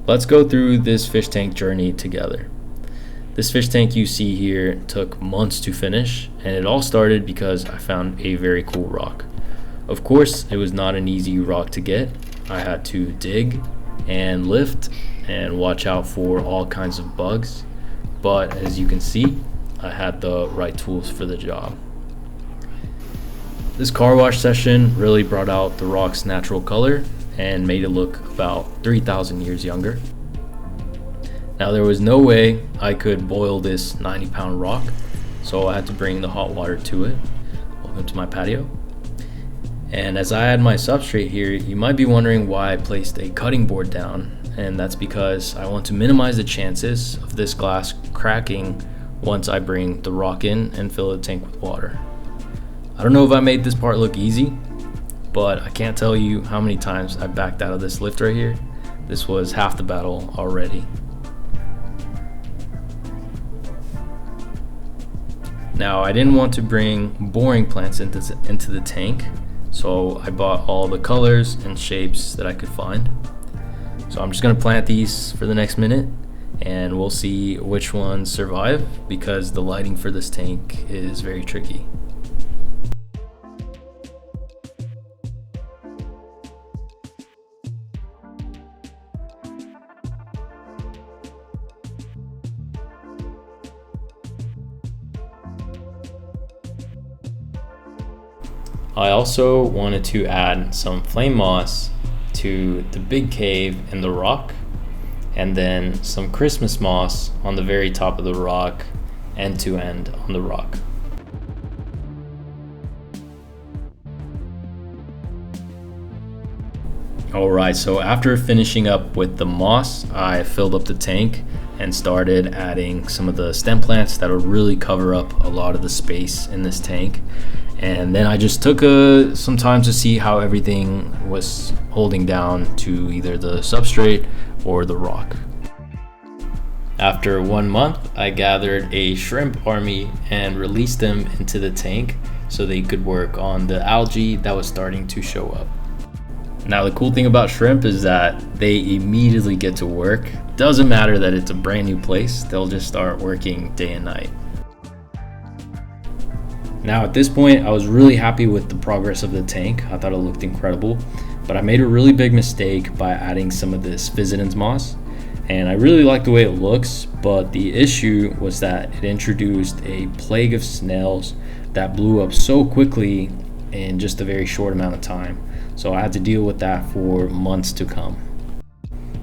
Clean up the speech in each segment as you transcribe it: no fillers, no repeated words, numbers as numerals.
Let's go through this fish tank journey together. This fish tank you see here took months to finish, and it all started because I found a very cool rock. Of course, it was not an easy rock to get. I had to dig and lift and watch out for all kinds of bugs, but as you can see, I had the right tools for the job. This car wash session really brought out the rock's natural color and made it look about 3,000 years younger. Now there was no way I could boil this 90-pound rock, so I had to bring the hot water to it. Welcome to my patio. And as I add my substrate here, you might be wondering why I placed a cutting board down, and that's because I want to minimize the chances of this glass cracking once I bring the rock in and fill the tank with water. I don't know if I made this part look easy, but I can't tell you how many times I backed out of this lift right here. This was half the battle already. Now I didn't want to bring boring plants into the tank, so I bought all the colors and shapes that I could find. So I'm just gonna plant these for the next minute and we'll see which ones survive, because the lighting for this tank is very tricky. I also wanted to add some flame moss to the big cave in the rock, and then some Christmas moss on the very top of the rock, end to end on the rock. Alright, so after finishing up with the moss, I filled up the tank and started adding some of the stem plants that will really cover up a lot of the space in this tank. And then I just took some time to see how everything was holding down to either the substrate or the rock. After 1 month, I gathered a shrimp army and released them into the tank so they could work on the algae that was starting to show up. Now the cool thing about shrimp is that they immediately get to work. Doesn't matter that it's a brand new place, they'll just start working day and night. Now at this point, I was really happy with the progress of the tank. I thought it looked incredible, but I made a really big mistake by adding some of this Physidens moss. And I really like the way it looks, but the issue was that it introduced a plague of snails that blew up so quickly in just a very short amount of time. So I had to deal with that for months to come.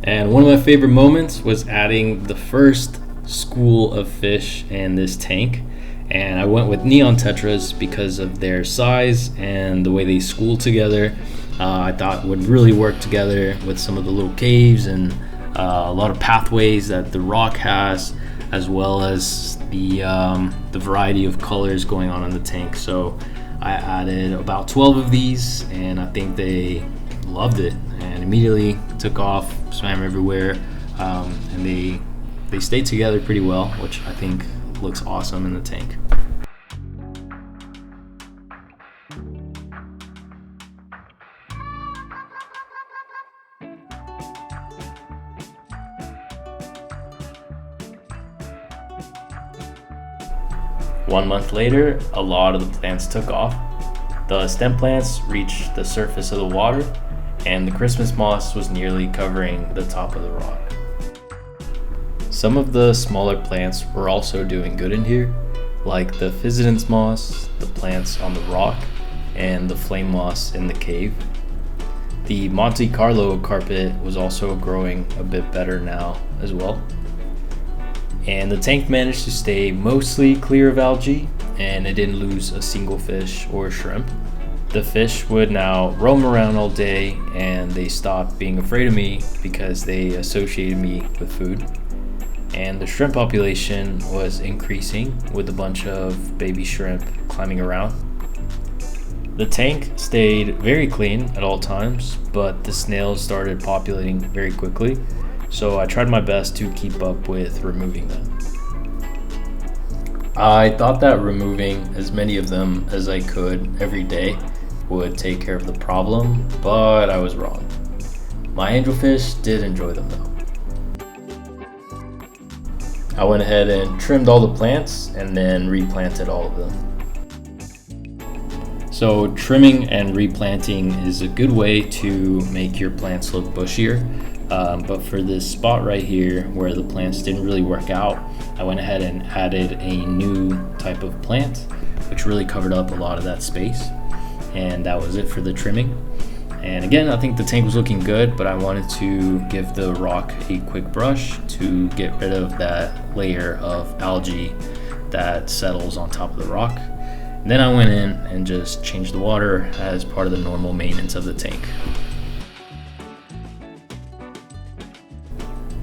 And one of my favorite moments was adding the first school of fish in this tank. And I went with neon tetras because of their size and the way they school together. I thought would really work together with some of the little caves and a lot of pathways that the rock has, as well as the variety of colors going on in the tank. So I added about 12 of these, and I think they loved it and immediately took off, swam everywhere, and they stayed together pretty well, which I think looks awesome in the tank. One month later, a lot of the plants took off. The stem plants reached the surface of the water, and the Christmas moss was nearly covering the top of the rock. Some of the smaller plants were also doing good in here, like the Physidens moss, the plants on the rock, and the flame moss in the cave. The Monte Carlo carpet was also growing a bit better now as well. And the tank managed to stay mostly clear of algae, and it didn't lose a single fish or shrimp. The fish would now roam around all day, and they stopped being afraid of me because they associated me with food. And the shrimp population was increasing with a bunch of baby shrimp climbing around. The tank stayed very clean at all times, but the snails started populating very quickly, so I tried my best to keep up with removing them. I thought that removing as many of them as I could every day would take care of the problem, but I was wrong. My angelfish did enjoy them though. I went ahead and trimmed all the plants and then replanted all of them. So trimming and replanting is a good way to make your plants look bushier. But for this spot right here where the plants didn't really work out, I went ahead and added a new type of plant, which really covered up a lot of that space. And that was it for the trimming. And again, I think the tank was looking good, but I wanted to give the rock a quick brush to get rid of that layer of algae that settles on top of the rock. And then I went in and just changed the water as part of the normal maintenance of the tank.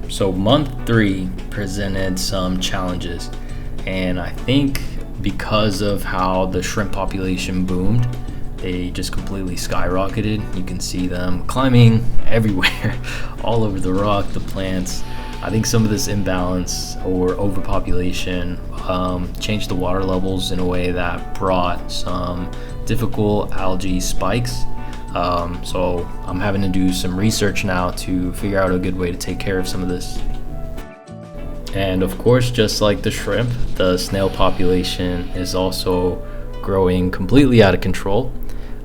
So month 3 presented some challenges, and I think because of how the shrimp population boomed, they just completely skyrocketed. You can see them climbing everywhere, all over the rock, the plants. I think some of this imbalance or overpopulation changed the water levels in a way that brought some difficult algae spikes. So I'm having to do some research now to figure out a good way to take care of some of this. And of course, just like the shrimp, the snail population is also growing completely out of control.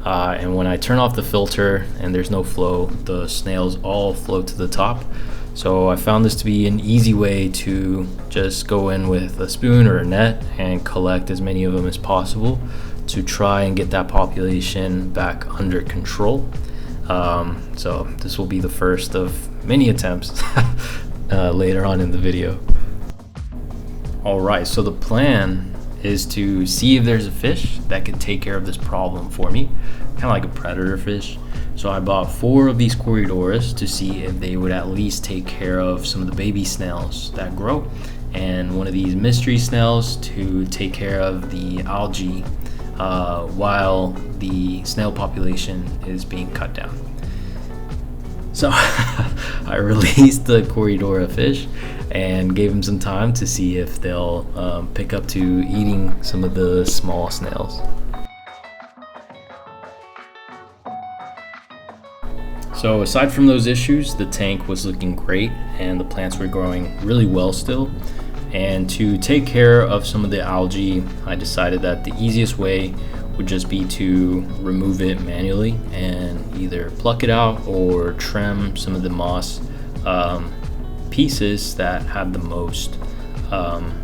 And when I turn off the filter and there's no flow, the snails all float to the top. So I found this to be an easy way to just go in with a spoon or a net and collect as many of them as possible to try and get that population back under control. So this will be the first of many attempts later on in the video. Alright, so the plan is to see if there's a fish that could take care of this problem for me, kind of like a predator fish. So I bought 4 of these Corydoras to see if they would at least take care of some of the baby snails that grow, and one of these mystery snails to take care of the algae while the snail population is being cut down. So I released the Corydora fish and gave them some time to see if they'll pick up to eating some of the small snails. So aside from those issues, the tank was looking great and the plants were growing really well still. And to take care of some of the algae, I decided that the easiest way would just be to remove it manually and either pluck it out or trim some of the moss pieces that had the most.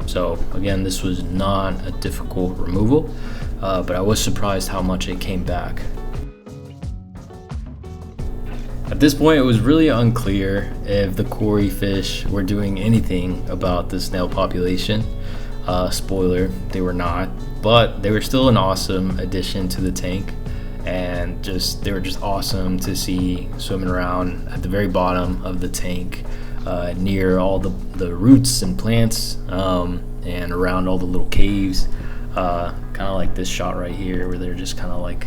So again, this was not a difficult removal, but I was surprised how much it came back. At this point, it was really unclear if the Cory fish were doing anything about the snail population. Spoiler, they were not, but they were still an awesome addition to the tank, and they were just awesome to see swimming around at the very bottom of the tank, near all the roots and plants, and around all the little caves, kind of like this shot right here where they're just kind of like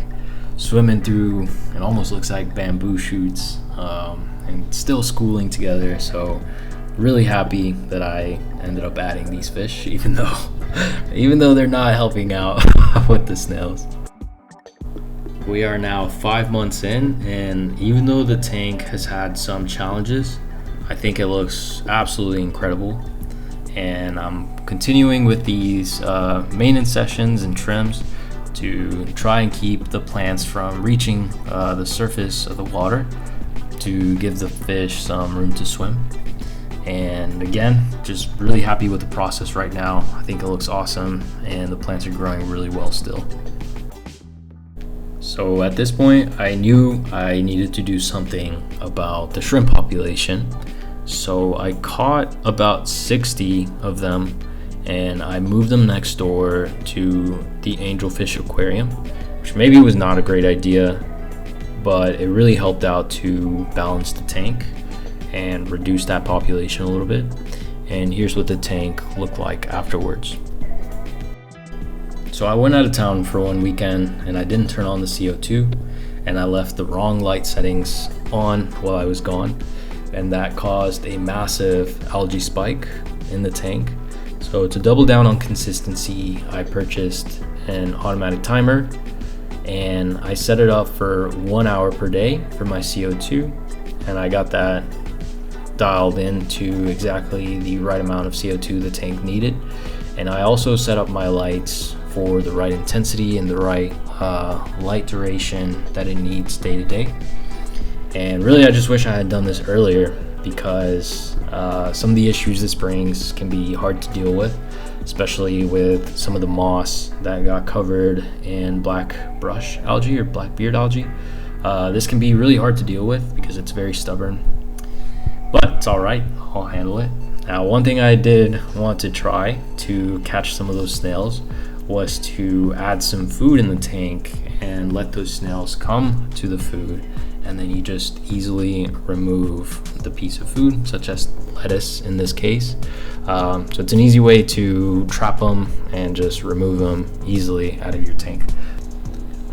swimming through. It almost looks like bamboo shoots, and still schooling together. So really happy that I ended up adding these fish, even though they're not helping out with the snails. We are now 5 months in, and even though the tank has had some challenges, I think it looks absolutely incredible. And I'm continuing with these maintenance sessions and trims to try and keep the plants from reaching the surface of the water to give the fish some room to swim. And again, just really happy with the process right now. I think it looks awesome and the plants are growing really well still. So at this point, I knew I needed to do something about the shrimp population. So I caught about 60 of them and I moved them next door to the angelfish aquarium, which maybe was not a great idea, but it really helped out to balance the tank and reduce that population a little bit. And here's what the tank looked like afterwards. So I went out of town for one weekend and I didn't turn on the CO2, and I left the wrong light settings on while I was gone, and that caused a massive algae spike in the tank. So to double down on consistency, I purchased an automatic timer and I set it up for 1 hour per day for my CO2, and I got that dialed in to exactly the right amount of CO2 the tank needed. And I also set up my lights for the right intensity and the right light duration that it needs day to day. And really, I just wish I had done this earlier, because some of the issues this brings can be hard to deal with, especially with some of the moss that got covered in black brush algae or black beard algae. This can be really hard to deal with because it's very stubborn, but it's all right, I'll handle it. Now, one thing I did want to try to catch some of those snails was to add some food in the tank and let those snails come to the food, and then you just easily remove the piece of food, such as lettuce in this case. So it's an easy way to trap them and just remove them easily out of your tank.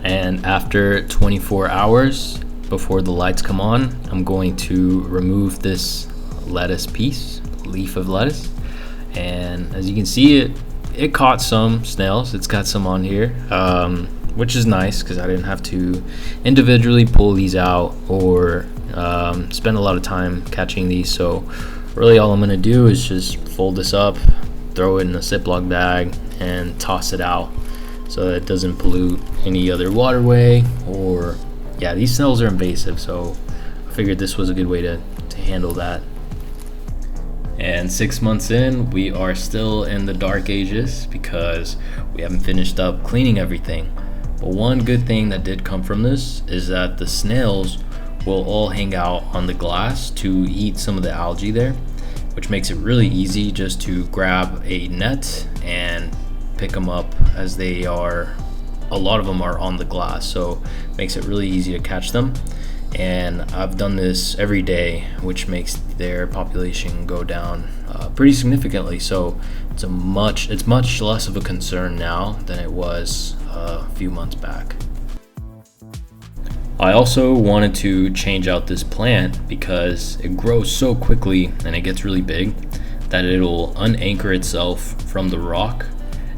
And after 24 hours before the lights come on, I'm going to remove this lettuce piece, leaf of lettuce, and as you can see, it caught some snails. It's got some on here, which is nice because I didn't have to individually pull these out or spend a lot of time catching these. So really all I'm going to do is just fold this up, throw it in a Ziploc bag, and toss it out so that it doesn't pollute any other waterway. Or yeah, these snails are invasive, so I figured this was a good way to handle that. And 6 months in, we are still in the dark ages because we haven't finished up cleaning everything. But one good thing that did come from this is that the snails will all hang out on the glass to eat some of the algae there, which makes it really easy just to grab a net and pick them up, as they are, a lot of them are on the glass, so it makes it really easy to catch them. And I've done this every day, which makes their population go down pretty significantly. So it's much less of a concern now than it was a few months back. I also wanted to change out this plant because it grows so quickly and it gets really big that it'll unanchor itself from the rock,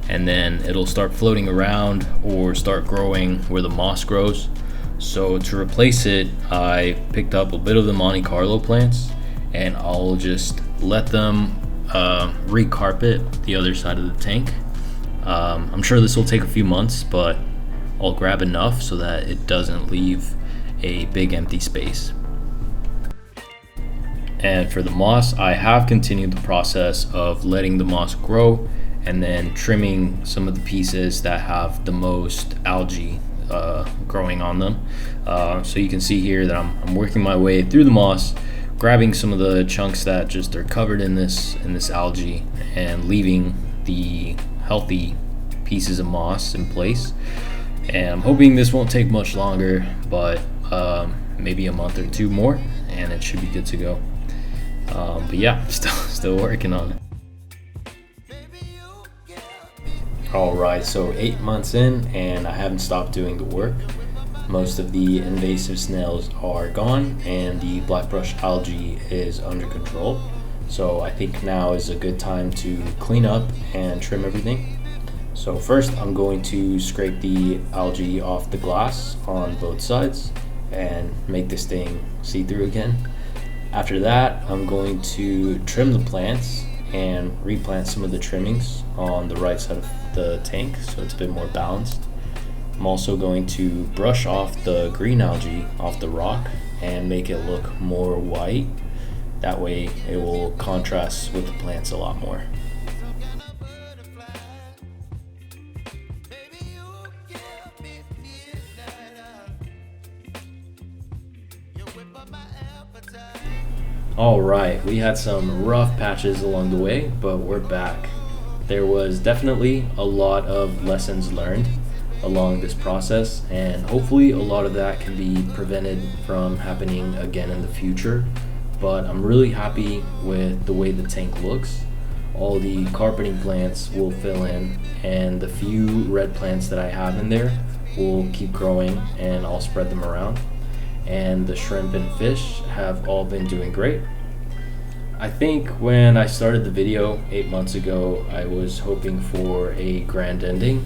and then it'll start floating around or start growing where the moss grows. So to replace it, I picked up a bit of the Monte Carlo plants, and I'll just let them recarpet the other side of the tank. I'm sure this will take a few months, but I'll grab enough so that it doesn't leave a big empty space. And for the moss, I have continued the process of letting the moss grow and then trimming some of the pieces that have the most algae growing on them. So you can see here that I'm working my way through the moss, grabbing some of the chunks that just are covered in this algae and leaving the healthy pieces of moss in place. And I'm hoping this won't take much longer, but maybe a month or two more and it should be good to go. But yeah, still working on it. Alright, so 8 months in and I haven't stopped doing the work. Most of the invasive snails are gone and the blackbrush algae is under control. So I think now is a good time to clean up and trim everything. So first I'm going to scrape the algae off the glass on both sides and make this thing see-through again. After that, I'm going to trim the plants and replant some of the trimmings on the right side of the tank so it's a bit more balanced. I'm also going to brush off the green algae off the rock and make it look more white. That way it will contrast with the plants a lot more. Alright, we had some rough patches along the way, but we're back. There was definitely a lot of lessons learned along this process, and hopefully a lot of that can be prevented from happening again in the future. But I'm really happy with the way the tank looks. All the carpeting plants will fill in, and the few red plants that I have in there will keep growing, and I'll spread them around. And the shrimp and fish have all been doing great. I think when I started the video 8 months ago, I was hoping for a grand ending,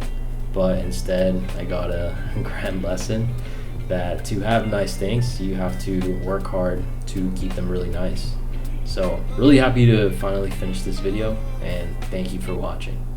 but instead I got a grand lesson that to have nice things, you have to work hard to keep them really nice. So really happy to finally finish this video, and thank you for watching.